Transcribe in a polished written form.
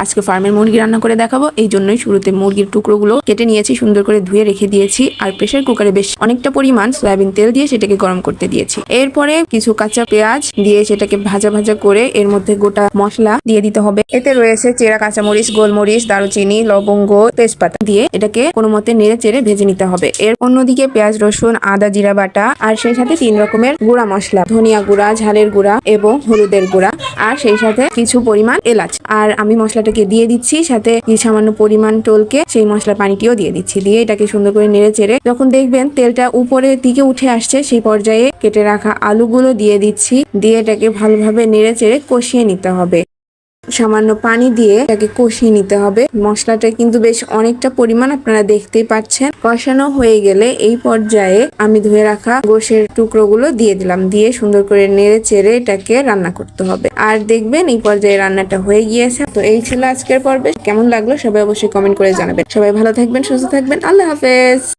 আজকে ফার্মের মুরগি রান্না করে দেখাবো, এই জন্যই শুরুতে মুরগির টুকরোগুলো কেটে নিয়েছি, সুন্দর করে ধুয়ে রেখে দিয়েছি। আর প্রেসার কুকারে বেশ অনেকটা পরিমাণ সয়াবিন তেল দিয়ে সেটাকে গরম করতে দিয়েছি। এরপরে কিছু কাঁচা পেঁয়াজ দিয়ে সেটাকে ভাজা ভাজা করে এর মধ্যে গোটা মশলা দিয়ে দিতে হবে। এতে রয়েছে চেরা কাঁচামরিচ, গোলমরিচ, দারুচিনি, লবঙ্গ, তেজপাতা দিয়ে এটাকে কোনো মতে নেড়ে চেড়ে ভেজে নিতে হবে। এর অন্যদিকে পেঁয়াজ, রসুন, আদা, জিরা বাটা আর সেই সাথে 3 রকমের গুঁড়া মশলা, ধনিয়া গুঁড়া, ঝালের গুঁড়া এবং হলুদের গুঁড়া, আর সেই সাথে কিছু পরিমাণ এলাচ। আর আমি মশলাটাকে দিয়ে দিচ্ছি, সাথে সামান্য পরিমাণ টলকে সেই মশলার পানিটিও দিয়ে দিচ্ছি। দিয়ে এটাকে সুন্দর করে নেড়ে চেড়ে যখন দেখবেন তেলটা উপরের দিকে উঠে আসছে, সেই পর্যায়ে কেটে রাখা আলুগুলো দিয়ে দিচ্ছি। দিয়ে এটাকে ভালোভাবে নেড়ে চেড়ে কষিয়ে নিতে হবে। সামান্য পানি দিয়ে এটাকে কষিয়ে নিতে হবে। মশলাটা কিন্তু বেশ অনেকটা পরিমাণ, আপনারা দেখতেই পাচ্ছেন। কষানো হয়ে গেলে এই পর্যায়ে আমি ধুয়ে রাখা গোশের টুকরোগুলো দিয়ে দিলাম। দিয়ে সুন্দর করে নেড়ে চেড়ে এটাকে রান্না করতে হবে। আর দেখবেন এই পর্যায়ে রান্নাটা হয়ে গিয়েছে। তো এই ছিল আজকের পর্বে। কেমন লাগলো সবাই অবশ্যই কমেন্ট করে জানাবেন। সবাই ভালো থাকবেন, সুস্থ থাকবেন। আল্লাহ হাফেজ।